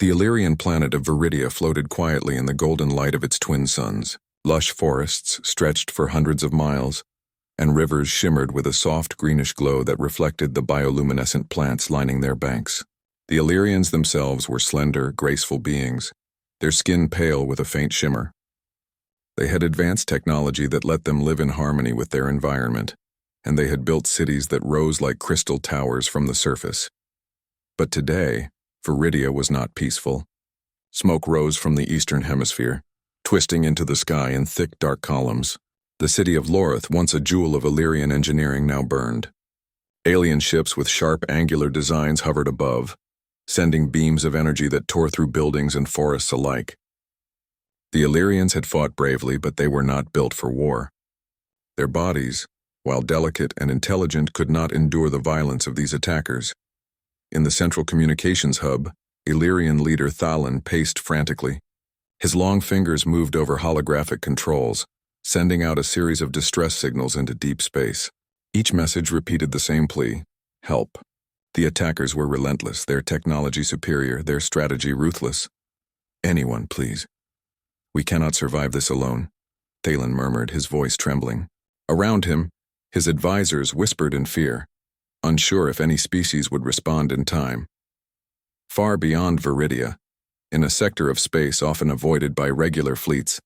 The Illyrian planet of Viridia floated quietly in the golden light of its twin suns. Lush forests stretched for hundreds of miles, and rivers shimmered with a soft greenish glow that reflected the bioluminescent plants lining their banks. The Illyrians themselves were slender, graceful beings, their skin pale with a faint shimmer. They had advanced technology that let them live in harmony with their environment, and they had built cities that rose like crystal towers from the surface. But today, Viridia was not peaceful. Smoke rose from the eastern hemisphere, twisting into the sky in thick, dark columns. The city of Lorith, once a jewel of Illyrian engineering, now burned. Alien ships with sharp, angular designs hovered above, sending beams of energy that tore through buildings and forests alike. The Illyrians had fought bravely, but they were not built for war. Their bodies, while delicate and intelligent, could not endure the violence of these attackers. In the central communications hub, Illyrian leader Thalan paced frantically. His long fingers moved over holographic controls, sending out a series of distress signals into deep space. Each message repeated the same plea: help. The attackers were relentless, their technology superior, their strategy ruthless. Anyone, please. We cannot survive this alone, Thalan murmured, his voice trembling. Around him, his advisors whispered in fear, unsure if any species would respond in time. Far beyond Viridia, in a sector of space often avoided by regular fleets,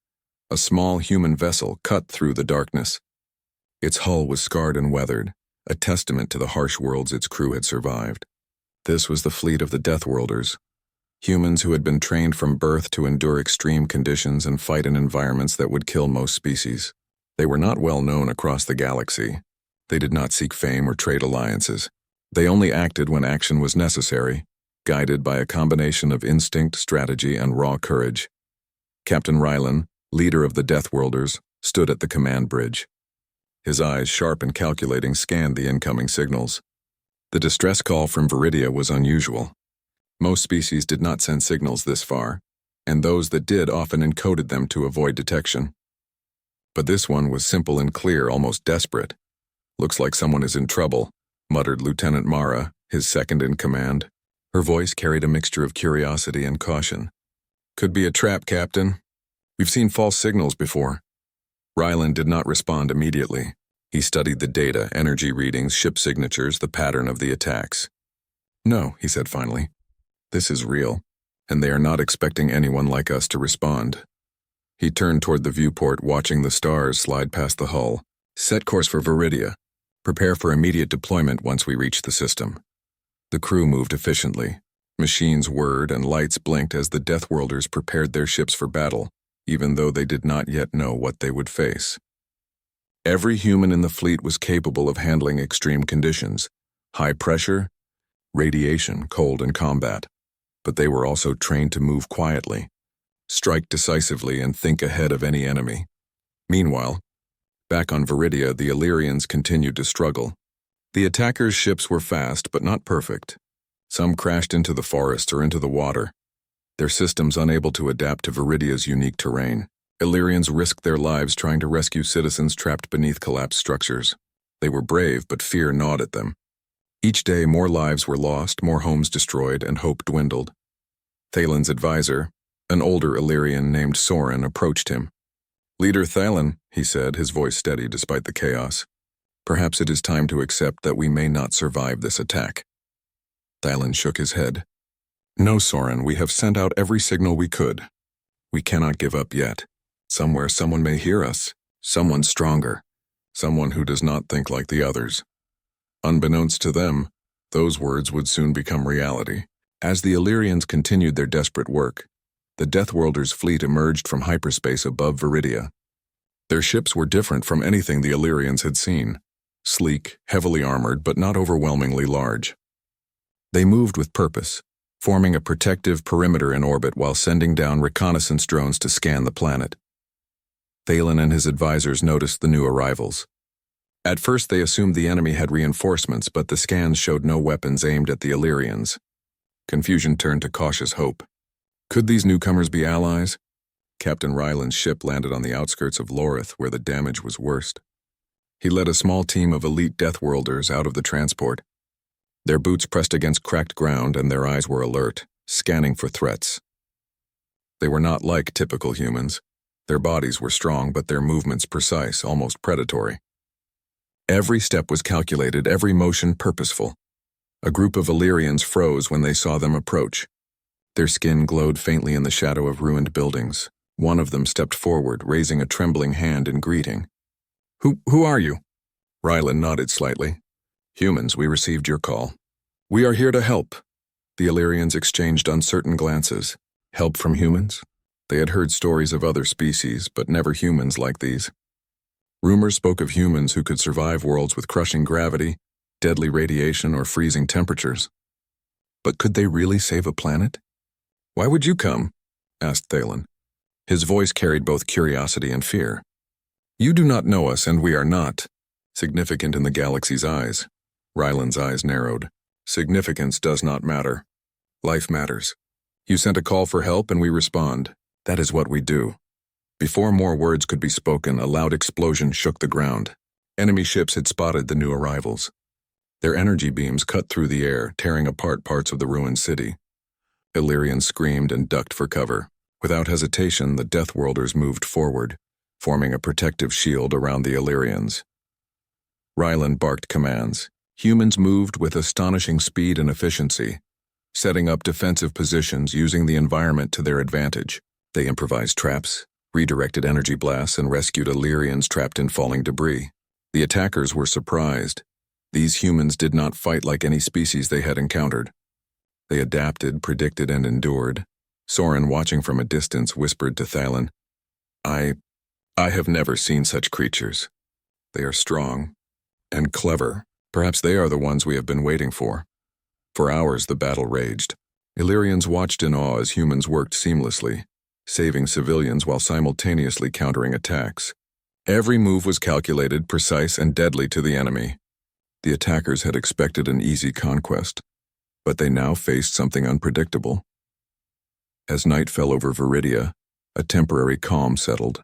a small human vessel cut through the darkness. Its hull was scarred and weathered, a testament to the harsh worlds its crew had survived. This was the fleet of the Deathworlders, humans who had been trained from birth to endure extreme conditions and fight in environments that would kill most species. They were not well known across the galaxy. They did not seek fame or trade alliances. They only acted when action was necessary, guided by a combination of instinct, strategy, and raw courage. Captain Rylan, leader of the Deathworlders, stood at the command bridge. His eyes, sharp and calculating, scanned the incoming signals. The distress call from Viridia was unusual. Most species did not send signals this far, and those that did often encoded them to avoid detection. But this one was simple and clear, almost desperate. "Looks like someone is in trouble," muttered Lieutenant Mara, his second in command. Her voice carried a mixture of curiosity and caution. "Could be a trap, Captain. We've seen false signals before." Rylan did not respond immediately. He studied the data, energy readings, ship signatures, the pattern of the attacks. "No," he said finally. "This is real, and they are not expecting anyone like us to respond." He turned toward the viewport, watching the stars slide past the hull. "Set course for Viridia. Prepare for immediate deployment once we reach the system." The crew moved efficiently. Machines whirred and lights blinked as the Deathworlders prepared their ships for battle, even though they did not yet know what they would face. Every human in the fleet was capable of handling extreme conditions: high pressure, radiation, cold, and combat. But they were also trained to move quietly, strike decisively, and think ahead of any enemy. Meanwhile, back on Viridia, the Illyrians continued to struggle. The attackers' ships were fast, but not perfect. Some crashed into the forests or into the water, their systems unable to adapt to Viridia's unique terrain. Illyrians risked their lives trying to rescue citizens trapped beneath collapsed structures. They were brave, but fear gnawed at them. Each day, more lives were lost, more homes destroyed, and hope dwindled. Thalan's advisor, an older Illyrian named Soren, approached him. "Leader Thalan," he said, his voice steady despite the chaos, "perhaps it is time to accept that we may not survive this attack." Thalan shook his head. "No, Soren, we have sent out every signal we could. We cannot give up yet. Somewhere someone may hear us, someone stronger, someone who does not think like the others." Unbeknownst to them, those words would soon become reality. As the Illyrians continued their desperate work, the Deathworlders' fleet emerged from hyperspace above Viridia. Their ships were different from anything the Illyrians had seen: sleek, heavily armored, but not overwhelmingly large. They moved with purpose, forming a protective perimeter in orbit while sending down reconnaissance drones to scan the planet. Thalan and his advisors noticed the new arrivals. At first they assumed the enemy had reinforcements, but the scans showed no weapons aimed at the Illyrians. Confusion turned to cautious hope. Could these newcomers be allies? Captain Ryland's ship landed on the outskirts of Lorith, where the damage was worst. He led a small team of elite Deathworlders out of the transport. Their boots pressed against cracked ground and their eyes were alert. scanning for threats. They were not like typical humans. Their bodies were strong, but their movements precise, almost predatory. Every step was calculated, every motion purposeful. A group of Illyrians froze when they saw them approach. Their skin glowed faintly in the shadow of ruined buildings. One of them stepped forward, raising a trembling hand in greeting. Who are you? Rylan nodded slightly. Humans, we received your call. We are here to help. The Illyrians exchanged uncertain glances. Help from humans? They had heard stories of other species, but never humans like these. Rumors spoke of humans who could survive worlds with crushing gravity, deadly radiation, or freezing temperatures. But could they really save a planet? Why would you come? Asked Thalen. His voice carried both curiosity and fear. You do not know us, and we are not. Significant in the galaxy's eyes. Rylan's eyes narrowed. Significance does not matter. Life matters. You sent a call for help, and we respond. That is what we do. Before more words could be spoken, a loud explosion shook the ground. Enemy ships had spotted the new arrivals. Their energy beams cut through the air, tearing apart parts of the ruined city. Illyrians screamed and ducked for cover. Without hesitation, the Deathworlders moved forward, forming a protective shield around the Illyrians. Rylan barked commands. Humans moved with astonishing speed and efficiency, setting up defensive positions using the environment to their advantage. They improvised traps, redirected energy blasts, and rescued Illyrians trapped in falling debris. The attackers were surprised. These humans did not fight like any species they had encountered. They adapted, predicted, and endured. Soren, watching from a distance, whispered to Thalen, I have never seen such creatures. They are strong and clever. Perhaps they are the ones we have been waiting for. For hours the battle raged. Illyrians watched in awe as humans worked seamlessly, saving civilians while simultaneously countering attacks. Every move was calculated, precise, and deadly to the enemy. The attackers had expected an easy conquest, but they now faced something unpredictable. As night fell over Viridia, a temporary calm settled.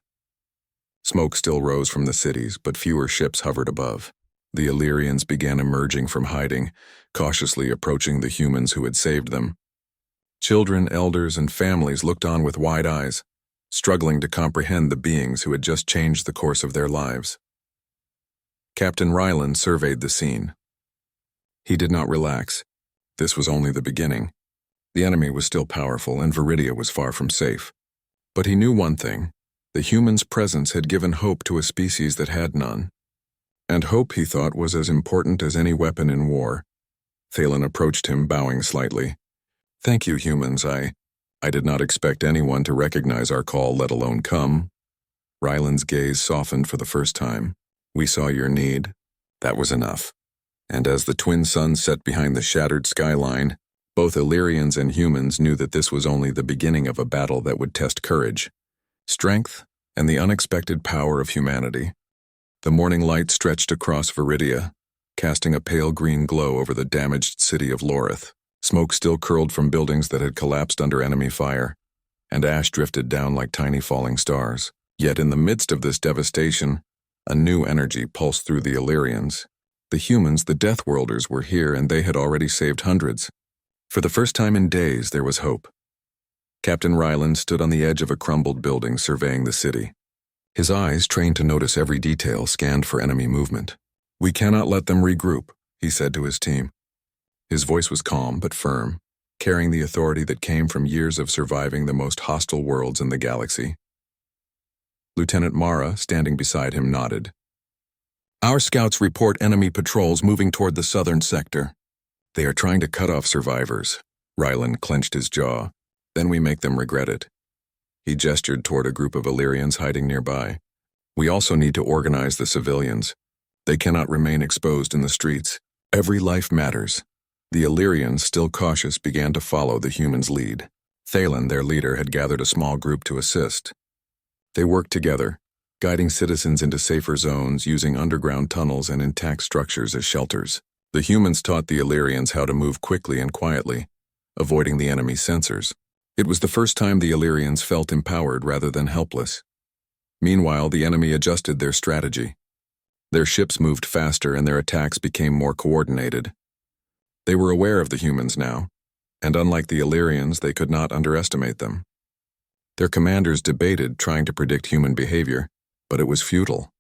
Smoke still rose from the cities, but fewer ships hovered above. The Illyrians began emerging from hiding, cautiously approaching the humans who had saved them. Children, elders, and families looked on with wide eyes, struggling to comprehend the beings who had just changed the course of their lives. Captain Rylan surveyed the scene. He did not relax. This was only the beginning. The enemy was still powerful, and Viridia was far from safe. But he knew one thing. The humans' presence had given hope to a species that had none. And hope, he thought, was as important as any weapon in war. Thalen approached him, bowing slightly. Thank you, humans. I did not expect anyone to recognize our call, let alone come. Rylan's gaze softened for the first time. We saw your need. That was enough. And as the twin suns set behind the shattered skyline, both Illyrians and humans knew that this was only the beginning of a battle that would test courage, strength, and the unexpected power of humanity. The morning light stretched across Viridia, casting a pale green glow over the damaged city of Lorith. Smoke still curled from buildings that had collapsed under enemy fire, and ash drifted down like tiny falling stars. Yet in the midst of this devastation, a new energy pulsed through the Illyrians. The humans, the Deathworlders, were here, and they had already saved hundreds. For the first time in days, there was hope. Captain Rylan stood on the edge of a crumbled building, surveying the city. His eyes, trained to notice every detail, scanned for enemy movement. We cannot let them regroup, he said to his team. His voice was calm but firm, carrying the authority that came from years of surviving the most hostile worlds in the galaxy. Lieutenant Mara, standing beside him, nodded. Our scouts report enemy patrols moving toward the southern sector. They are trying to cut off survivors. Rylan clenched his jaw. Then we make them regret it. He gestured toward a group of Illyrians hiding nearby. We also need to organize the civilians. They cannot remain exposed in the streets. Every life matters. The Illyrians, still cautious, began to follow the humans' lead. Thalen, their leader, had gathered a small group to assist. They worked together, guiding citizens into safer zones using underground tunnels and intact structures as shelters. The humans taught the Illyrians how to move quickly and quietly, avoiding the enemy's sensors. It was the first time the Illyrians felt empowered rather than helpless. Meanwhile, the enemy adjusted their strategy. Their ships moved faster and their attacks became more coordinated. They were aware of the humans now. and unlike the Illyrians, they could not underestimate them. Their commanders debated, trying to predict human behavior, but it was futile.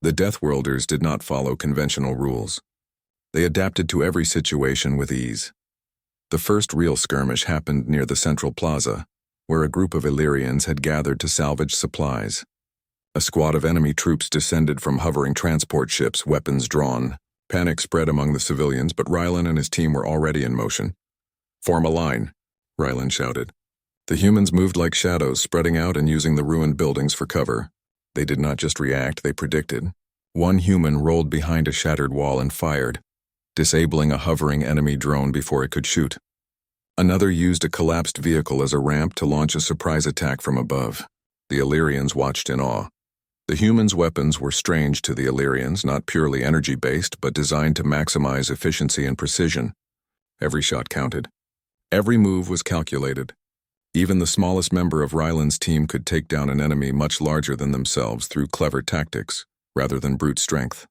The Deathworlders did not follow conventional rules. They adapted to every situation with ease. The first real skirmish happened near the central plaza, where a group of Illyrians had gathered to salvage supplies. A squad of enemy troops descended from hovering transport ships, weapons drawn. Panic spread among the civilians, but Rylan and his team were already in motion. "Form a line," Rylan shouted. The humans moved like shadows, spreading out and using the ruined buildings for cover. They did not just react, they predicted. One human rolled behind a shattered wall and fired, disabling a hovering enemy drone before it could shoot. Another used a collapsed vehicle as a ramp to launch a surprise attack from above. The Illyrians watched in awe. The humans' weapons were strange to the Illyrians, not purely energy-based, but designed to maximize efficiency and precision. Every shot counted. Every move was calculated. Even the smallest member of Rylan's team could take down an enemy much larger than themselves through clever tactics, rather than brute strength.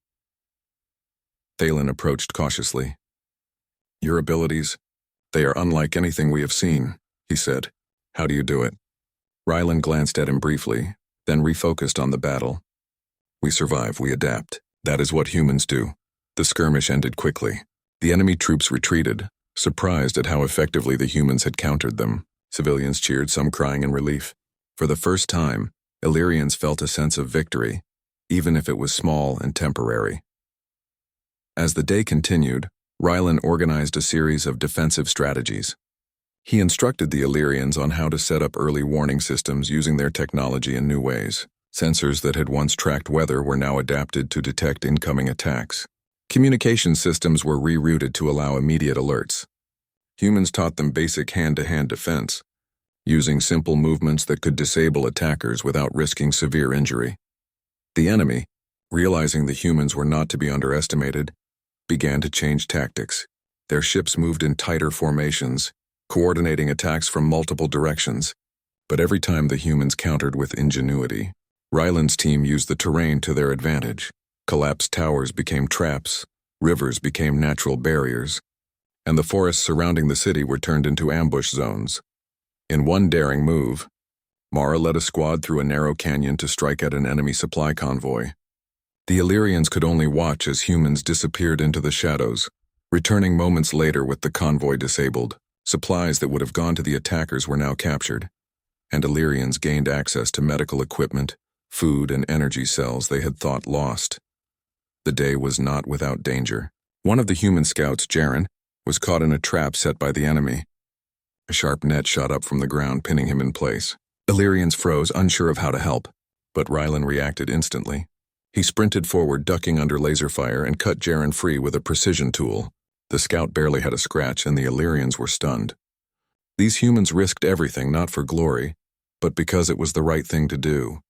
Thalen approached cautiously. "Your abilities, they are unlike anything we have seen," he said. "How do you do it?" Rylan glanced at him briefly, then refocused on the battle. "We survive, we adapt. That is what humans do." The skirmish ended quickly. The enemy troops retreated, surprised at how effectively the humans had countered them. Civilians cheered, some crying in relief. For the first time, Illyrians felt a sense of victory, even if it was small and temporary. As the day continued, Rylan organized a series of defensive strategies. He instructed the Illyrians on how to set up early warning systems using their technology in new ways. Sensors that had once tracked weather were now adapted to detect incoming attacks. Communication systems were rerouted to allow immediate alerts. Humans taught them basic hand-to-hand defense, using simple movements that could disable attackers without risking severe injury. The enemy, realizing the humans were not to be underestimated, began to change tactics. Their ships moved in tighter formations, coordinating attacks from multiple directions. But every time the humans countered with ingenuity, Rylan's team used the terrain to their advantage. Collapsed towers became traps, rivers became natural barriers, and the forests surrounding the city were turned into ambush zones. In one daring move, Mara led a squad through a narrow canyon to strike at an enemy supply convoy. The Illyrians could only watch as humans disappeared into the shadows, returning moments later with the convoy disabled. Supplies that would have gone to the attackers were now captured, and Illyrians gained access to medical equipment, food, and energy cells they had thought lost. The day was not without danger. One of the human scouts, Jaren, was caught in a trap set by the enemy. A sharp net shot up from the ground, pinning him in place. Illyrians froze, unsure of how to help, but Rylan reacted instantly. He sprinted forward, ducking under laser fire, and cut Jaren free with a precision tool. The scout barely had a scratch, and the Illyrians were stunned. These humans risked everything, not for glory, but because it was the right thing to do.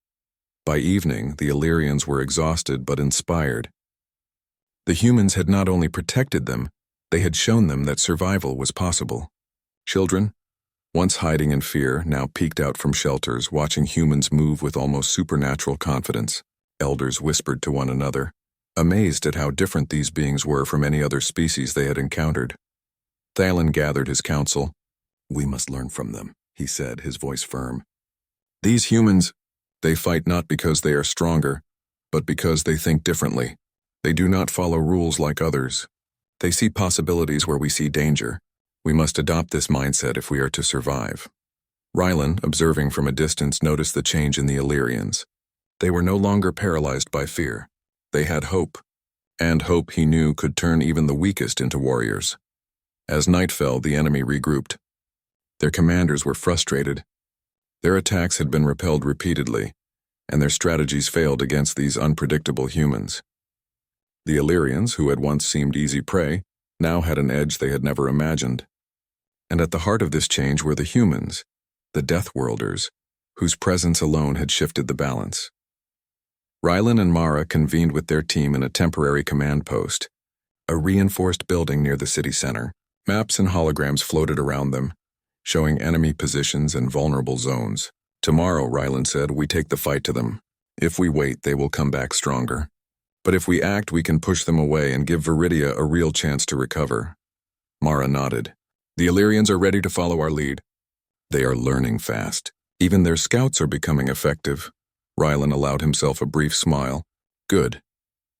By evening, the Illyrians were exhausted but inspired. The humans had not only protected them, they had shown them that survival was possible. Children, once hiding in fear, now peeked out from shelters, watching humans move with almost supernatural confidence. Elders whispered to one another, amazed at how different these beings were from any other species they had encountered. Thalen gathered his council. "We must learn from them," he said, his voice firm. "These humans, they fight not because they are stronger, but because they think differently. They do not follow rules like others. They see possibilities where we see danger. We must adopt this mindset if we are to survive." Rylan, observing from a distance, noticed the change in the Illyrians. They were no longer paralyzed by fear. They had hope, and hope, he knew, could turn even the weakest into warriors. As night fell, the enemy regrouped. Their commanders were frustrated. Their attacks had been repelled repeatedly, and their strategies failed against these unpredictable humans. The Illyrians, who had once seemed easy prey, now had an edge they had never imagined. And at the heart of this change were the humans, the Deathworlders, whose presence alone had shifted the balance. Rylan and Mara convened with their team in a temporary command post, a reinforced building near the city center. Maps and holograms floated around them, showing enemy positions and vulnerable zones. "Tomorrow," Rylan said, "we take the fight to them. If we wait, they will come back stronger. But if we act, we can push them away and give Viridia a real chance to recover." Mara nodded. The Illyrians are ready to follow our lead. They are learning fast. Even their scouts are becoming effective. Rylan allowed himself a brief smile. Good.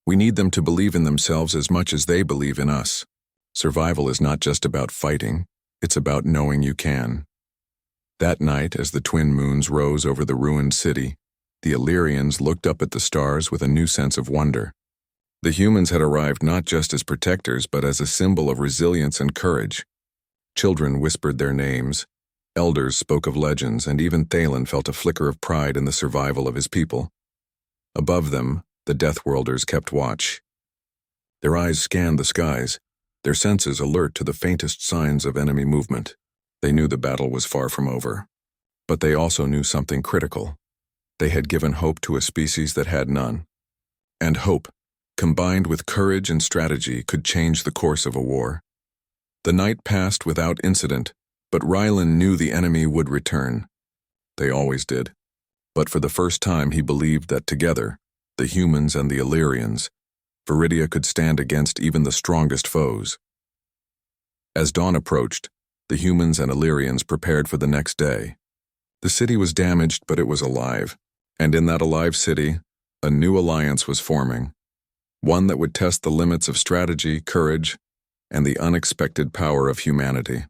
We need them to believe in themselves as much as they believe in us. Survival is not just about fighting, it's about knowing you can. That night, as the twin moons rose over the ruined city, the Illyrians looked up at the stars with a new sense of wonder. The humans had arrived not just as protectors, but as a symbol of resilience and courage. Children whispered their names, elders spoke of legends, and even Thalen felt a flicker of pride in the survival of his people. Above them, the Deathworlders kept watch. Their eyes scanned the skies, their senses alert to the faintest signs of enemy movement. They knew the battle was far from over. But they also knew something critical. They had given hope to a species that had none. And hope, combined with courage and strategy, could change the course of a war. The night passed without incident, but Rylan knew the enemy would return. They always did. But for the first time he believed that together, the humans and the Illyrians, Viridia could stand against even the strongest foes. As dawn approached, the humans and Illyrians prepared for the next day. The city was damaged, but it was alive. And in that alive city, a new alliance was forming. One that would test the limits of strategy, courage, and the unexpected power of humanity.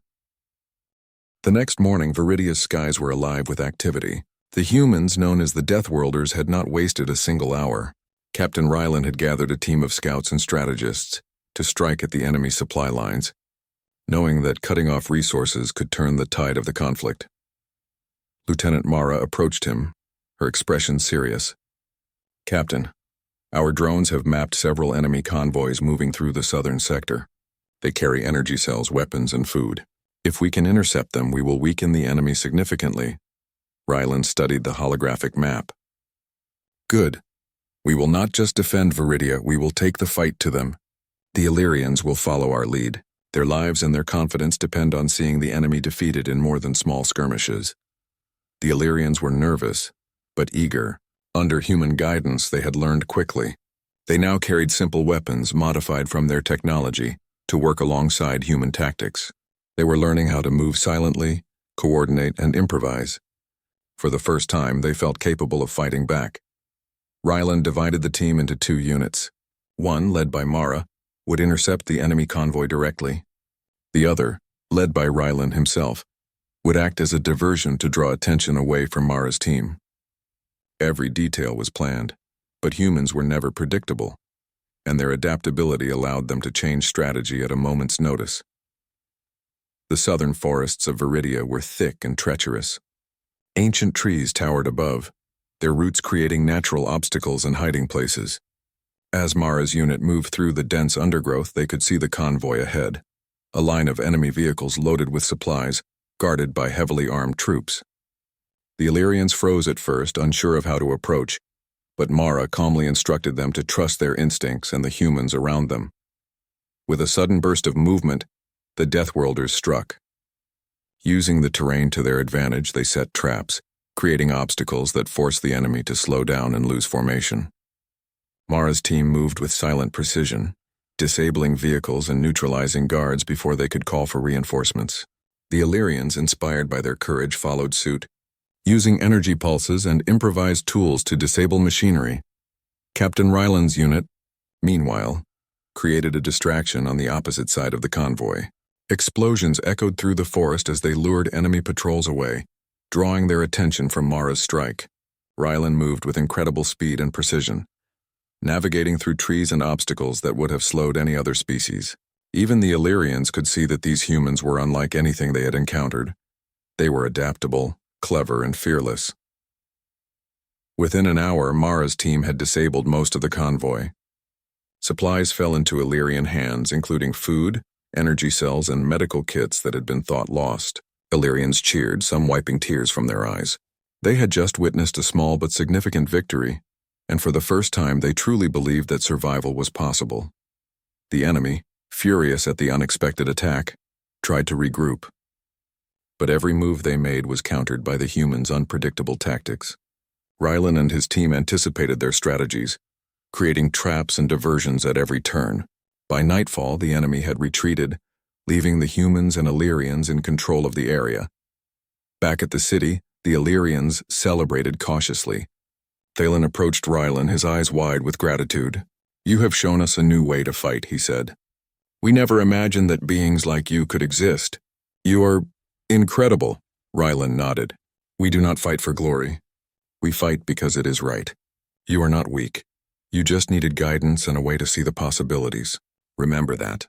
The next morning, Viridia's skies were alive with activity. The humans, known as the Deathworlders, had not wasted a single hour. Captain Rylan had gathered a team of scouts and strategists to strike at the enemy supply lines, knowing that cutting off resources could turn the tide of the conflict. Lieutenant Mara approached him, her expression serious. "Captain, our drones have mapped several enemy convoys moving through the southern sector. They carry energy cells, weapons, and food. If we can intercept them, we will weaken the enemy significantly." Rylan studied the holographic map. "Good. We will not just defend Viridia, we will take the fight to them. The Illyrians will follow our lead. Their lives and their confidence depend on seeing the enemy defeated in more than small skirmishes." The Illyrians were nervous, but eager. Under human guidance, they had learned quickly. They now carried simple weapons modified from their technology to work alongside human tactics. They were learning how to move silently, coordinate, and improvise. For the first time, they felt capable of fighting back. Rylan divided the team into 2 units. One, led by Mara, would intercept the enemy convoy directly. The other, led by Rylan himself, would act as a diversion to draw attention away from Mara's team. Every detail was planned, but humans were never predictable, and their adaptability allowed them to change strategy at a moment's notice. The southern forests of Viridia were thick and treacherous. Ancient trees towered above, their roots creating natural obstacles and hiding places. As Mara's unit moved through the dense undergrowth, they could see the convoy ahead, a line of enemy vehicles loaded with supplies, guarded by heavily armed troops. The Illyrians froze at first, unsure of how to approach, but Mara calmly instructed them to trust their instincts and the humans around them. With a sudden burst of movement, the Deathworlders struck. Using the terrain to their advantage, they set traps, creating obstacles that forced the enemy to slow down and lose formation. Mara's team moved with silent precision, disabling vehicles and neutralizing guards before they could call for reinforcements. The Illyrians, inspired by their courage, followed suit, using energy pulses and improvised tools to disable machinery. Captain Rylan's unit, meanwhile, created a distraction on the opposite side of the convoy. Explosions echoed through the forest as they lured enemy patrols away, drawing their attention from Mara's strike. Rylan moved with incredible speed and precision, navigating through trees and obstacles that would have slowed any other species. Even the Illyrians could see that these humans were unlike anything they had encountered. They were adaptable, clever, and fearless. Within an hour, Mara's team had disabled most of the convoy. Supplies fell into Illyrian hands, including food, energy cells, and medical kits that had been thought lost. Illyrians cheered, some wiping tears from their eyes. They had just witnessed a small but significant victory, and for the first time they truly believed that survival was possible. The enemy, furious at the unexpected attack, tried to regroup. But every move they made was countered by the humans' unpredictable tactics. Rylan and his team anticipated their strategies, creating traps and diversions at every turn. By nightfall, the enemy had retreated, leaving the humans and Illyrians in control of the area. Back at the city, the Illyrians celebrated cautiously. Thalen approached Rylan, his eyes wide with gratitude. "You have shown us a new way to fight," he said. "We never imagined that beings like you could exist. You are incredible." Rylan nodded. "We do not fight for glory. We fight because it is right. You are not weak. You just needed guidance and a way to see the possibilities. Remember that.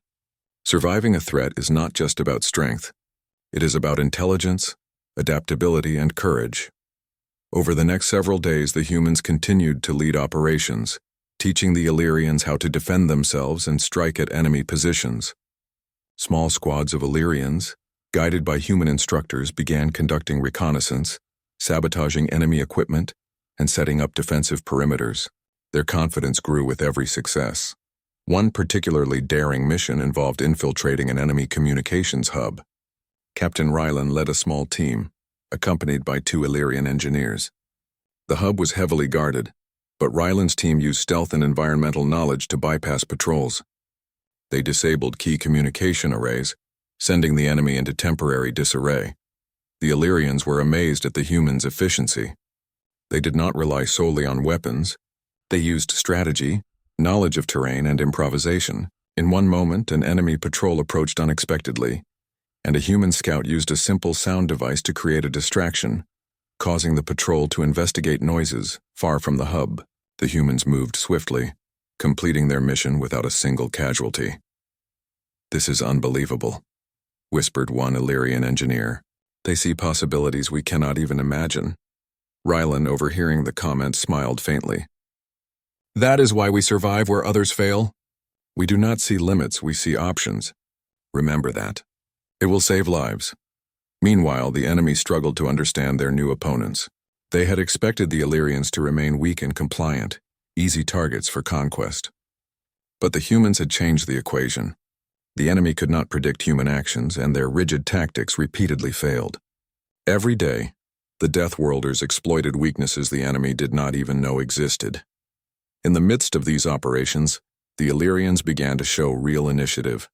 Surviving a threat is not just about strength. It is about intelligence, adaptability, and courage." Over the next several days, the humans continued to lead operations, teaching the Illyrians how to defend themselves and strike at enemy positions. Small squads of Illyrians, guided by human instructors, began conducting reconnaissance, sabotaging enemy equipment, and setting up defensive perimeters. Their confidence grew with every success. One particularly daring mission involved infiltrating an enemy communications hub. Captain Rylan led a small team, accompanied by 2 Illyrian engineers. The hub was heavily guarded, but Rylan's team used stealth and environmental knowledge to bypass patrols. They disabled key communication arrays, sending the enemy into temporary disarray. The Illyrians were amazed at the humans' efficiency. They did not rely solely on weapons. They used strategy, knowledge of terrain, and improvisation. In one moment, an enemy patrol approached unexpectedly, and a human scout used a simple sound device to create a distraction, causing the patrol to investigate noises far from the hub. The humans moved swiftly, completing their mission without a single casualty. "This is unbelievable," whispered one Illyrian engineer. "They see possibilities we cannot even imagine." Rylan, overhearing the comment, smiled faintly. "That is why we survive where others fail. We do not see limits, we see options. Remember that. It will save lives." Meanwhile, the enemy struggled to understand their new opponents. They had expected the Illyrians to remain weak and compliant, easy targets for conquest. But the humans had changed the equation. The enemy could not predict human actions, and their rigid tactics repeatedly failed. Every day, the Deathworlders exploited weaknesses the enemy did not even know existed. In the midst of these operations, the Illyrians began to show real initiative.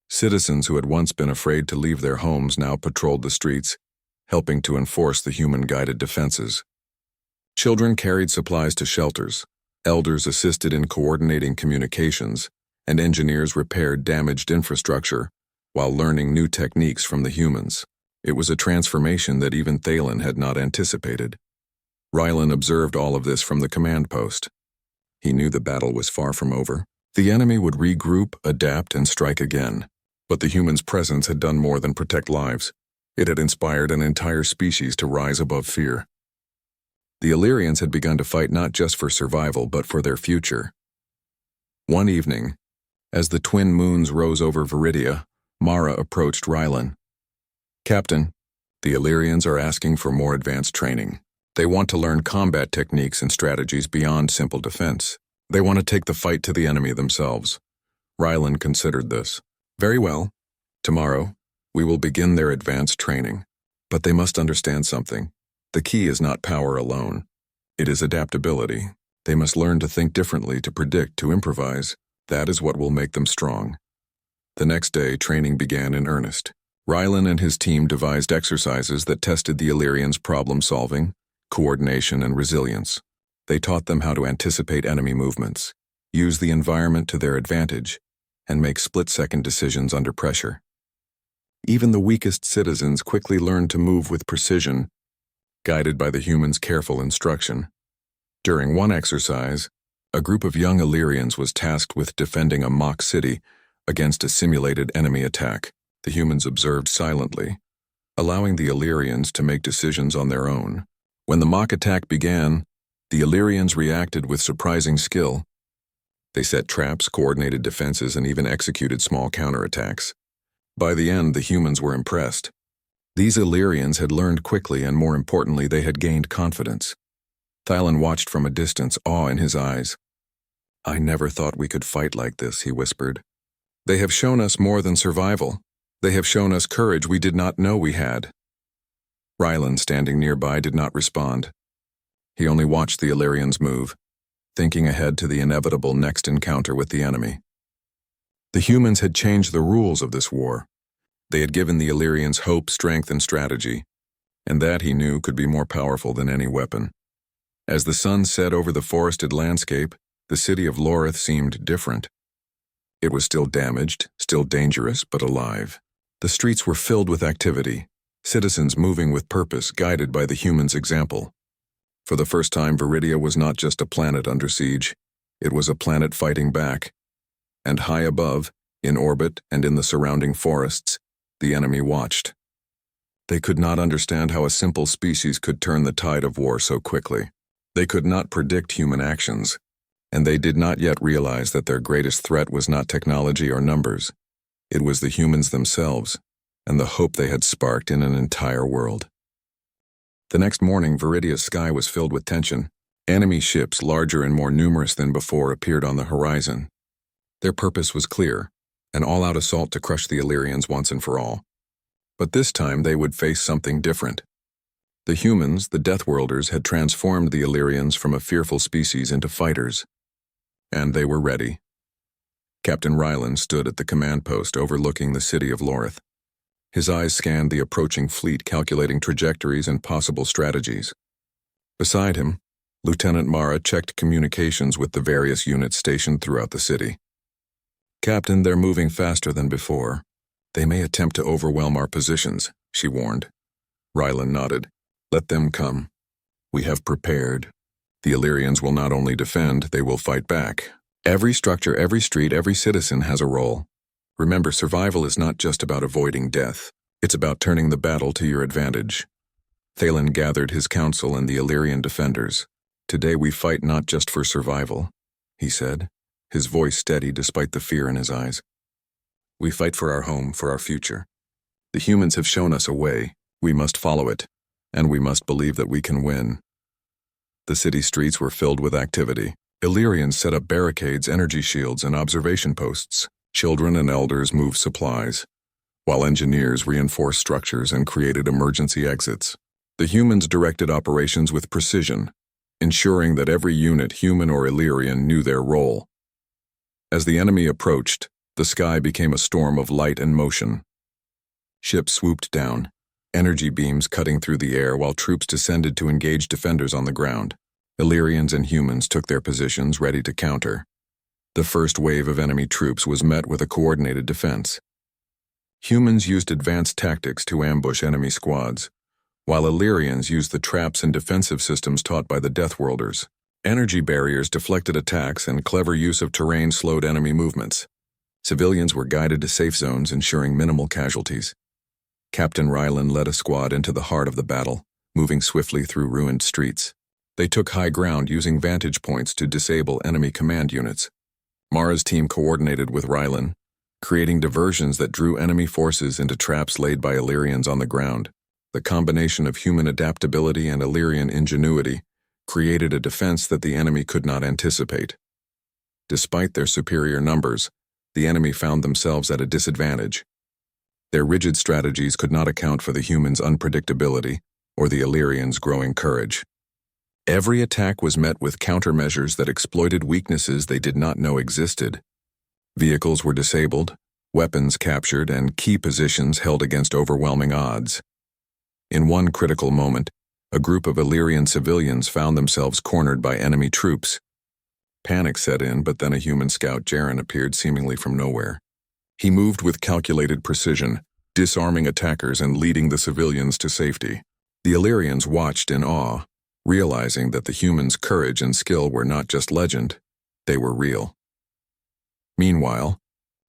Citizens who had once been afraid to leave their homes now patrolled the streets, helping to enforce the human-guided defenses. Children carried supplies to shelters, elders assisted in coordinating communications, and engineers repaired damaged infrastructure while learning new techniques from the humans. It was a transformation that even Thalen had not anticipated. Rylan observed all of this from the command post. He knew the battle was far from over. The enemy would regroup, adapt, and strike again. But the humans' presence had done more than protect lives. It had inspired an entire species to rise above fear. The Illyrians had begun to fight not just for survival, but for their future. One evening, as the twin moons rose over Viridia, Mara approached Rylan. "Captain, the Illyrians are asking for more advanced training. They want to learn combat techniques and strategies beyond simple defense. They want to take the fight to the enemy themselves." Rylan considered this. "Very well. Tomorrow, we will begin their advanced training. But they must understand something. The key is not power alone. It is adaptability. They must learn to think differently, to predict, to improvise. That is what will make them strong." The next day, training began in earnest. Rylan and his team devised exercises that tested the Illyrians' problem-solving, coordination, and resilience. They taught them how to anticipate enemy movements, use the environment to their advantage, and make split-second decisions under pressure. Even the weakest citizens quickly learned to move with precision, guided by the humans' careful instruction. During one exercise, a group of young Illyrians was tasked with defending a mock city against a simulated enemy attack. The humans observed silently, allowing the Illyrians to make decisions on their own. When the mock attack began, the Illyrians reacted with surprising skill. They set traps, coordinated defenses, and even executed small counterattacks. By the end, the humans were impressed. These Illyrians had learned quickly, and more importantly, they had gained confidence. Thalen watched from a distance, awe in his eyes. "I never thought we could fight like this," he whispered. "They have shown us more than survival. They have shown us courage we did not know we had." Rylan, standing nearby, did not respond. He only watched the Illyrians move, thinking ahead to the inevitable next encounter with the enemy. The humans had changed the rules of this war. They had given the Illyrians hope, strength, and strategy, and that, he knew, could be more powerful than any weapon. As the sun set over the forested landscape, the city of Lorith seemed different. It was still damaged, still dangerous, but alive. The streets were filled with activity, citizens moving with purpose, guided by the humans' example. For the first time, Viridia was not just a planet under siege. It was a planet fighting back. And high above, in orbit and in the surrounding forests, the enemy watched. They could not understand how a simple species could turn the tide of war so quickly. They could not predict human actions, and they did not yet realize that their greatest threat was not technology or numbers. It was the humans themselves, and the hope they had sparked in an entire world. The next morning, Viridia's sky was filled with tension. Enemy ships, larger and more numerous than before, appeared on the horizon. Their purpose was clear, an all-out assault to crush the Illyrians once and for all. But this time they would face something different. The humans, the Deathworlders, had transformed the Illyrians from a fearful species into fighters. And they were ready. Captain Rylan stood at the command post overlooking the city of Lorith. His eyes scanned the approaching fleet, calculating trajectories and possible strategies. Beside him, Lieutenant Mara checked communications with the various units stationed throughout the city. "Captain, they're moving faster than before. They may attempt to overwhelm our positions," she warned. Rylan nodded. "Let them come. We have prepared. The Illyrians will not only defend, they will fight back. Every structure, every street, every citizen has a role. Remember, survival is not just about avoiding death. It's about turning the battle to your advantage." Thalen gathered his council and the Illyrian defenders. "Today we fight not just for survival," he said, his voice steady despite the fear in his eyes. "We fight for our home, for our future. The humans have shown us a way. We must follow it, and we must believe that we can win." The city streets were filled with activity. Illyrians set up barricades, energy shields, and observation posts. Children and elders moved supplies, while engineers reinforced structures and created emergency exits. The humans directed operations with precision, ensuring that every unit, human or Illyrian, knew their role. As the enemy approached, the sky became a storm of light and motion. Ships swooped down, energy beams cutting through the air while troops descended to engage defenders on the ground. Illyrians and humans took their positions, ready to counter. The first wave of enemy troops was met with a coordinated defense. Humans used advanced tactics to ambush enemy squads, while Illyrians used the traps and defensive systems taught by the Deathworlders. Energy barriers deflected attacks, and clever use of terrain slowed enemy movements. Civilians were guided to safe zones, ensuring minimal casualties. Captain Rylan led a squad into the heart of the battle, moving swiftly through ruined streets. They took high ground, using vantage points to disable enemy command units. Mara's team coordinated with Rylan, creating diversions that drew enemy forces into traps laid by Illyrians on the ground. The combination of human adaptability and Illyrian ingenuity created a defense that the enemy could not anticipate. Despite their superior numbers, the enemy found themselves at a disadvantage. Their rigid strategies could not account for the humans' unpredictability or the Illyrians' growing courage. Every attack was met with countermeasures that exploited weaknesses they did not know existed. Vehicles were disabled, weapons captured, and key positions held against overwhelming odds. In one critical moment, a group of Illyrian civilians found themselves cornered by enemy troops. Panic set in, but then a human scout, Jaren, appeared seemingly from nowhere. He moved with calculated precision, disarming attackers and leading the civilians to safety. The Illyrians watched in awe, realizing that the humans' courage and skill were not just legend, they were real. Meanwhile,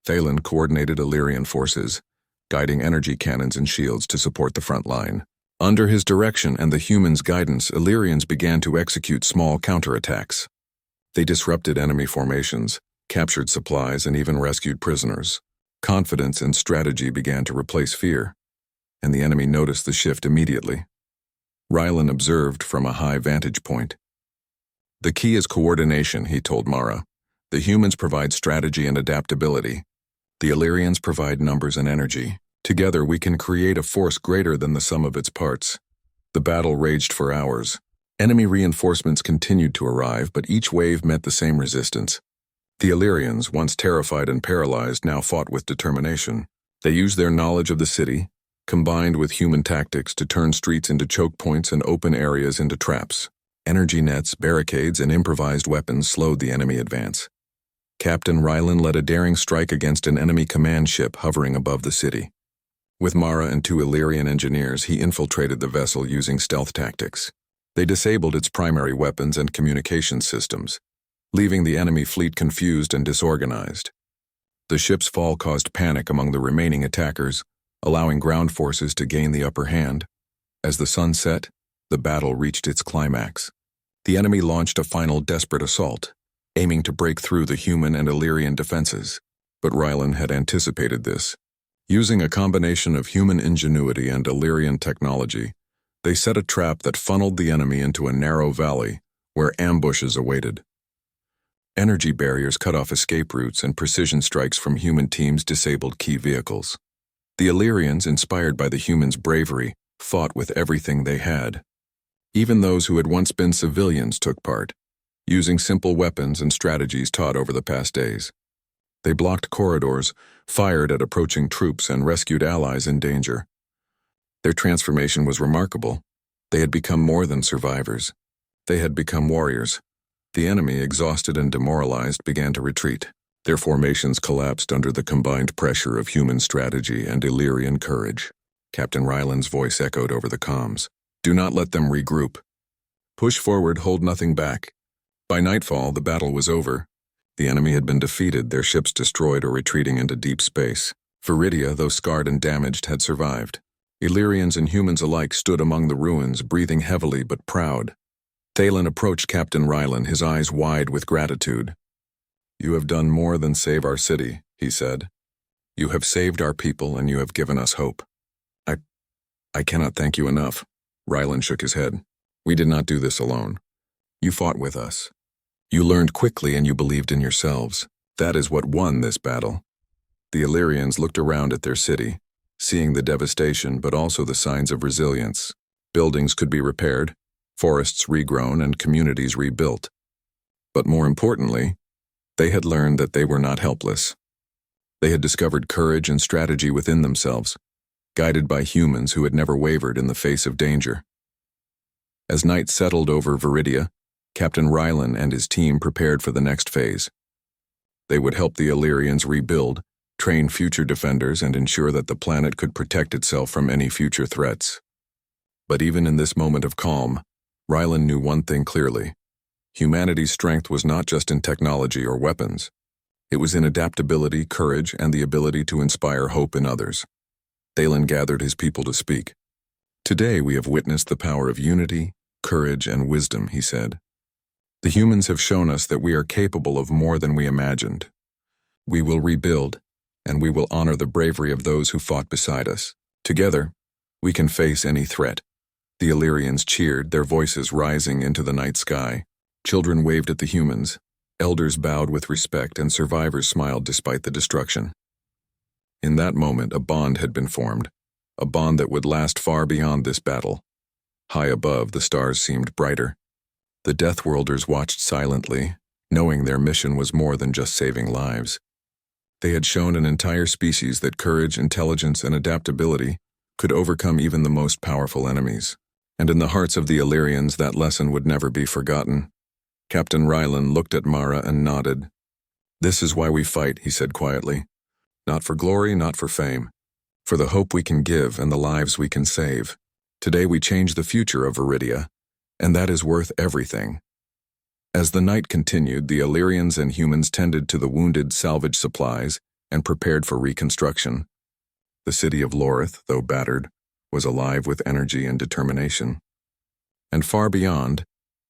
Thalen coordinated Illyrian forces, guiding energy cannons and shields to support the front line. Under his direction and the humans' guidance, Illyrians began to execute small counterattacks. They disrupted enemy formations, captured supplies, and even rescued prisoners. Confidence and strategy began to replace fear, and the enemy noticed the shift immediately. Rylan observed from a high vantage point. "The key is coordination," he told Mara. "The humans provide strategy and adaptability. The Illyrians provide numbers and energy. Together we can create a force greater than the sum of its parts." The battle raged for hours. Enemy reinforcements continued to arrive, but each wave met the same resistance. The Illyrians, once terrified and paralyzed, now fought with determination. They used their knowledge of the city, combined with human tactics, to turn streets into choke points and open areas into traps. Energy nets, barricades, and improvised weapons slowed the enemy advance. Captain Rylan led a daring strike against an enemy command ship hovering above the city. With Mara and 2 Illyrian engineers, he infiltrated the vessel using stealth tactics. They disabled its primary weapons and communication systems, leaving the enemy fleet confused and disorganized. The ship's fall caused panic among the remaining attackers, allowing ground forces to gain the upper hand. As the sun set, the battle reached its climax. The enemy launched a final desperate assault, aiming to break through the human and Illyrian defenses. But Rylan had anticipated this. Using a combination of human ingenuity and Illyrian technology, they set a trap that funneled the enemy into a narrow valley where ambushes awaited. Energy barriers cut off escape routes, and precision strikes from human teams disabled key vehicles. The Illyrians, inspired by the humans' bravery, fought with everything they had. Even those who had once been civilians took part, using simple weapons and strategies taught over the past days. They blocked corridors, fired at approaching troops, and rescued allies in danger. Their transformation was remarkable. They had become more than survivors. They had become warriors. The enemy, exhausted and demoralized, began to retreat. Their formations collapsed under the combined pressure of human strategy and Illyrian courage. Captain Rylan's voice echoed over the comms. "Do not let them regroup. Push forward, hold nothing back." By nightfall, the battle was over. The enemy had been defeated, their ships destroyed or retreating into deep space. Viridia, though scarred and damaged, had survived. Illyrians and humans alike stood among the ruins, breathing heavily but proud. Thalen approached Captain Rylan, his eyes wide with gratitude. "You have done more than save our city," he said. "You have saved our people, and you have given us hope." I cannot thank you enough." Rylan shook his head. "We did not do this alone. You fought with us. You learned quickly, and you believed in yourselves. That is what won this battle." The Illyrians looked around at their city, seeing the devastation but also the signs of resilience. Buildings could be repaired, forests regrown, and communities rebuilt. But more importantly, they had learned that they were not helpless. They had discovered courage and strategy within themselves, guided by humans who had never wavered in the face of danger. As night settled over Viridia, Captain Rylan and his team prepared for the next phase. They would help the Illyrians rebuild, train future defenders, and ensure that the planet could protect itself from any future threats. But even in this moment of calm, Rylan knew one thing clearly. Humanity's strength was not just in technology or weapons. It was in adaptability, courage, and the ability to inspire hope in others. Thalen gathered his people to speak. "Today we have witnessed the power of unity, courage, and wisdom," he said. "The humans have shown us that we are capable of more than we imagined. We will rebuild, and we will honor the bravery of those who fought beside us. Together, we can face any threat." The Illyrians cheered, their voices rising into the night sky. Children waved at the humans, elders bowed with respect, and survivors smiled despite the destruction. In that moment, a bond had been formed, a bond that would last far beyond this battle. High above, the stars seemed brighter. The Deathworlders watched silently, knowing their mission was more than just saving lives. They had shown an entire species that courage, intelligence, and adaptability could overcome even the most powerful enemies. And in the hearts of the Illyrians, that lesson would never be forgotten. Captain Rylan looked at Mara and nodded. "This is why we fight," he said quietly. "Not for glory, not for fame. For the hope we can give and the lives we can save. Today we change the future of Viridia, and that is worth everything." As the night continued, the Illyrians and humans tended to the wounded, salvaged supplies, and prepared for reconstruction. The city of Lorith, though battered, was alive with energy and determination. And far beyond,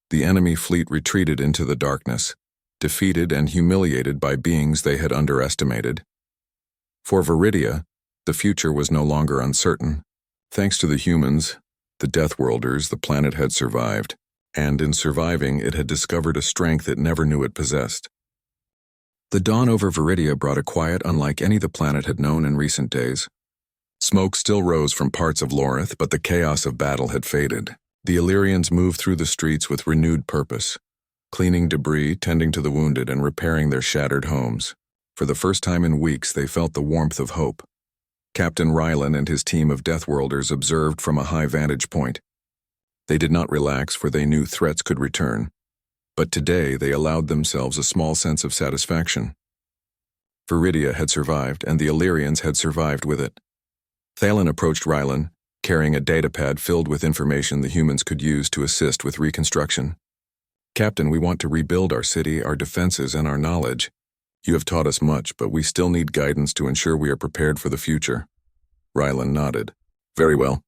the enemy fleet retreated into the darkness, defeated and humiliated by beings they had underestimated. For Viridia, the future was no longer uncertain. Thanks to the humans, the Deathworlders, the planet had survived, and in surviving, it had discovered a strength it never knew it possessed. The dawn over Viridia brought a quiet unlike any the planet had known in recent days. Smoke still rose from parts of Lorith, but the chaos of battle had faded. The Illyrians moved through the streets with renewed purpose, cleaning debris, tending to the wounded, and repairing their shattered homes. For the first time in weeks, they felt the warmth of hope. Captain Rylan and his team of Deathworlders observed from a high vantage point. They did not relax, for they knew threats could return. But today they allowed themselves a small sense of satisfaction. Viridia had survived, and the Illyrians had survived with it. Thalen approached Rylan, carrying a datapad filled with information the humans could use to assist with reconstruction. "Captain, we want to rebuild our city, our defenses, and our knowledge. You have taught us much, but we still need guidance to ensure we are prepared for the future." Rylan nodded. "Very well.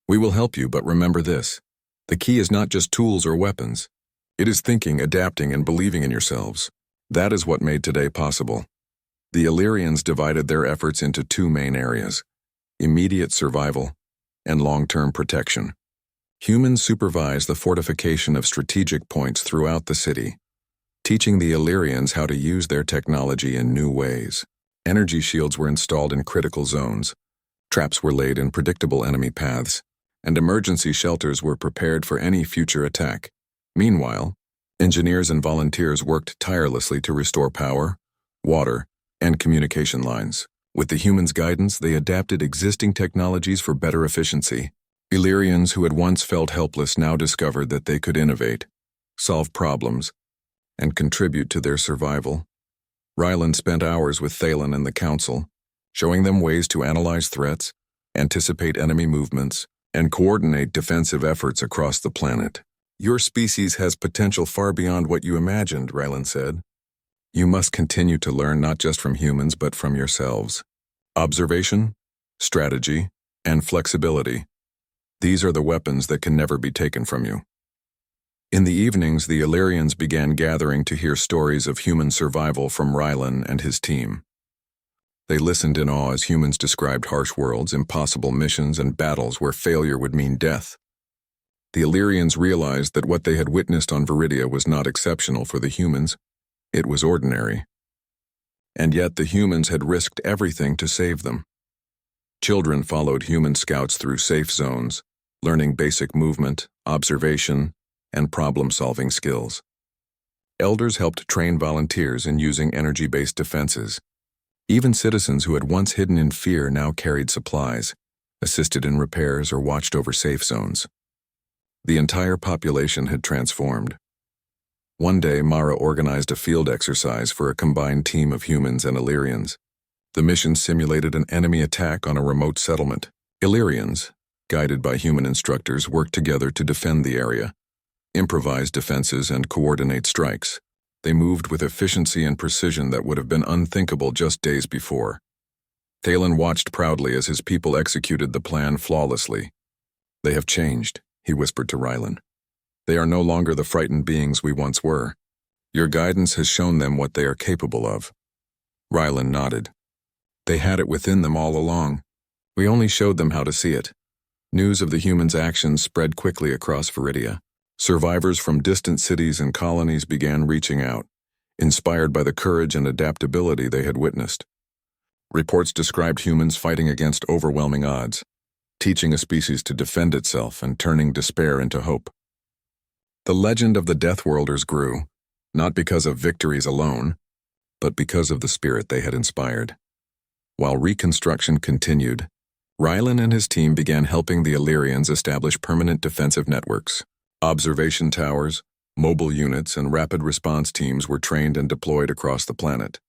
We will help you, but remember this. The key is not just tools or weapons. It is thinking, adapting, and believing in yourselves. That is what made today possible." The Illyrians divided their efforts into two main areas: immediate survival and long-term protection. Humans supervised the fortification of strategic points throughout the city, teaching the Illyrians how to use their technology in new ways. Energy shields were installed in critical zones, traps were laid in predictable enemy paths, and emergency shelters were prepared for any future attack. Meanwhile, engineers and volunteers worked tirelessly to restore power, water, and communication lines. With the humans' guidance, they adapted existing technologies for better efficiency. Illyrians who had once felt helpless now discovered that they could innovate, solve problems, and contribute to their survival. Rylan spent hours with Thalen and the Council, showing them ways to analyze threats, anticipate enemy movements, and coordinate defensive efforts across the planet. "Your species has potential far beyond what you imagined," Rylan said. "You must continue to learn not just from humans but from yourselves. Observation, strategy, and flexibility. These are the weapons that can never be taken from you." In the evenings, the Illyrians began gathering to hear stories of human survival from Rylan and his team. They listened in awe as humans described harsh worlds, impossible missions, and battles where failure would mean death. The Illyrians realized that what they had witnessed on Viridia was not exceptional for the humans. It was ordinary. And yet the humans had risked everything to save them. Children followed human scouts through safe zones, learning basic movement, observation, and problem-solving skills. Elders helped train volunteers in using energy-based defenses. Even citizens who had once hidden in fear now carried supplies, assisted in repairs, or watched over safe zones. The entire population had transformed. One day, Mara organized a field exercise for a combined team of humans and Illyrians. The mission simulated an enemy attack on a remote settlement. Illyrians, guided by human instructors, worked together to defend the area, improvise defenses, and coordinate strikes. They moved with efficiency and precision that would have been unthinkable just days before. Thalen watched proudly as his people executed the plan flawlessly. "They have changed," he whispered to Rylan. "They are no longer the frightened beings we once were. Your guidance has shown them what they are capable of." Rylan nodded. "They had it within them all along. We only showed them how to see it." News of the humans' actions spread quickly across Viridia. Survivors from distant cities and colonies began reaching out, inspired by the courage and adaptability they had witnessed. Reports described humans fighting against overwhelming odds, teaching a species to defend itself and turning despair into hope. The legend of the Deathworlders grew, not because of victories alone, but because of the spirit they had inspired. While reconstruction continued, Rylan and his team began helping the Illyrians establish permanent defensive networks. Observation towers, mobile units, and rapid response teams were trained and deployed across the planet.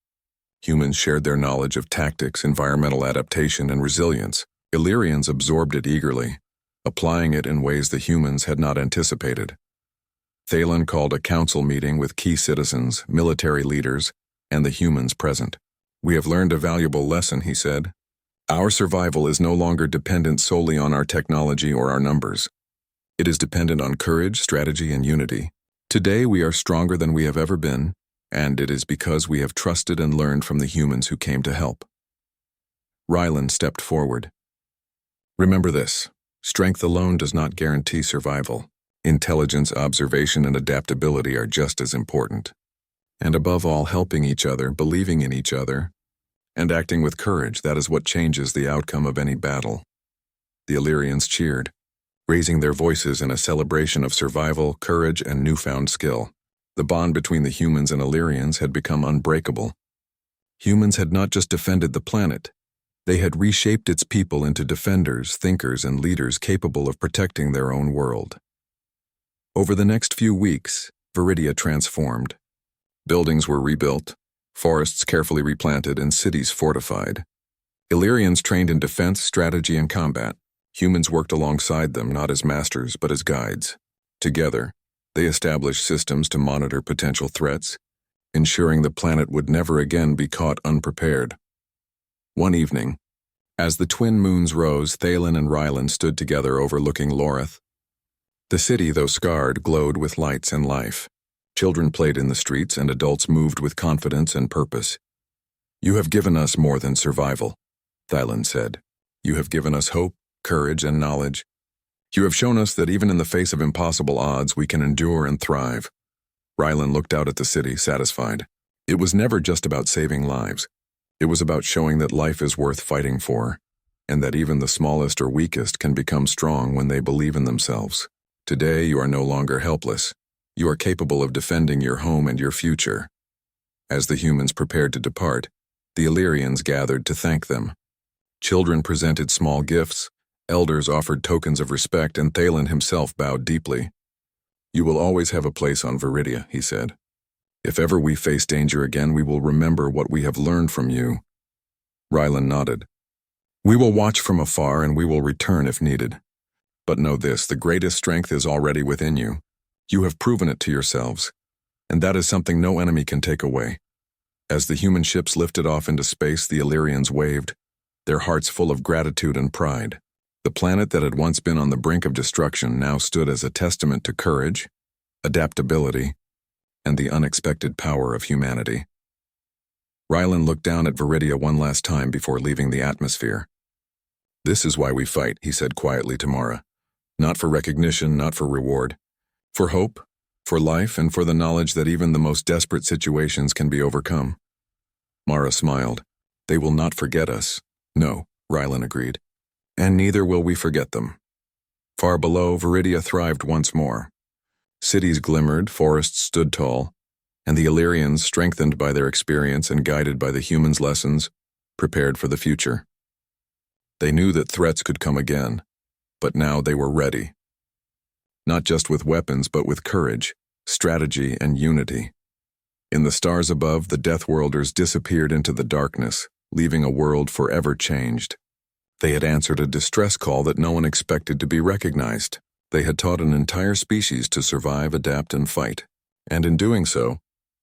Humans shared their knowledge of tactics, environmental adaptation, and resilience. Illyrians absorbed it eagerly, applying it in ways the humans had not anticipated. Thalen called a council meeting with key citizens, military leaders, and the humans present. "We have learned a valuable lesson," he said. "Our survival is no longer dependent solely on our technology or our numbers. It is dependent on courage, strategy, and unity. Today we are stronger than we have ever been, and it is because we have trusted and learned from the humans who came to help." Rylan stepped forward. "Remember this: strength alone does not guarantee survival. Intelligence, observation, and adaptability are just as important. And above all, helping each other, believing in each other, and acting with courage, that is what changes the outcome of any battle." The Illyrians cheered, raising their voices in a celebration of survival, courage, and newfound skill. The bond between the humans and Illyrians had become unbreakable. Humans had not just defended the planet, They had reshaped its people into defenders, thinkers, and leaders capable of protecting their own world. Over the next few weeks, Viridia transformed. Buildings were rebuilt, forests carefully replanted, and cities fortified. Illyrians trained in defense, strategy, and combat. Humans worked alongside them, not as masters, but as guides. Together, they established systems to monitor potential threats, ensuring the planet would never again be caught unprepared. One evening, as the twin moons rose, Thalen and Rylan stood together overlooking Loreth. The city, though scarred, glowed with lights and life. Children played in the streets, and adults moved with confidence and purpose. "You have given us more than survival," Thalen said. "You have given us hope, courage, and knowledge. You have shown us that even in the face of impossible odds, we can endure and thrive." Rylan looked out at the city, satisfied. It was never just about saving lives. It was about showing that life is worth fighting for, and that even the smallest or weakest can become strong when they believe in themselves. Today, you are no longer helpless. You are capable of defending your home and your future. As the humans prepared to depart, the Illyrians gathered to thank them. Children presented small gifts, elders offered tokens of respect, and Thalen himself bowed deeply. "You will always have a place on Viridia," he said. "If ever we face danger again, we will remember what we have learned from you." Rylan nodded. "We will watch from afar, and we will return if needed. But know this, the greatest strength is already within you. You have proven it to yourselves, and that is something no enemy can take away." As the human ships lifted off into space, the Illyrians waved, their hearts full of gratitude and pride. The planet that had once been on the brink of destruction now stood as a testament to courage, adaptability, and the unexpected power of humanity. Rylan looked down at Viridia one last time before leaving the atmosphere. "This is why we fight," he said quietly to Mara. "Not for recognition, not for reward. For hope, for life, and for the knowledge that even the most desperate situations can be overcome." Mara smiled. "They will not forget us." "No," Rylan agreed. "And neither will we forget them." Far below, Viridia thrived once more. Cities glimmered, forests stood tall, and the Illyrians, strengthened by their experience and guided by the humans' lessons, prepared for the future. They knew that threats could come again, but now they were ready. Not just with weapons, but with courage, strategy, and unity. In the stars above, the Deathworlders disappeared into the darkness, leaving a world forever changed. They had answered a distress call that no one expected to be recognized. They had taught an entire species to survive, adapt, and fight. And in doing so,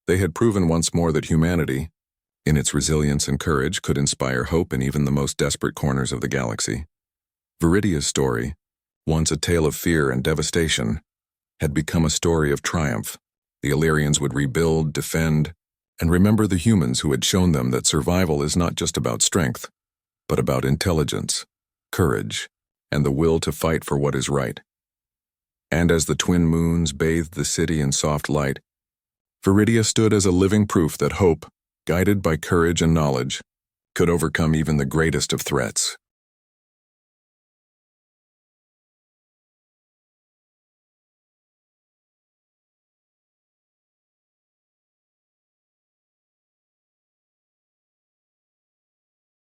they had proven once more that humanity, in its resilience and courage, could inspire hope in even the most desperate corners of the galaxy. Viridia's story, once a tale of fear and devastation, had become a story of triumph. The Illyrians would rebuild, defend, and remember the humans who had shown them that survival is not just about strength, but about intelligence, courage, and the will to fight for what is right. And as the twin moons bathed the city in soft light, Viridia stood as a living proof that hope, guided by courage and knowledge, could overcome even the greatest of threats.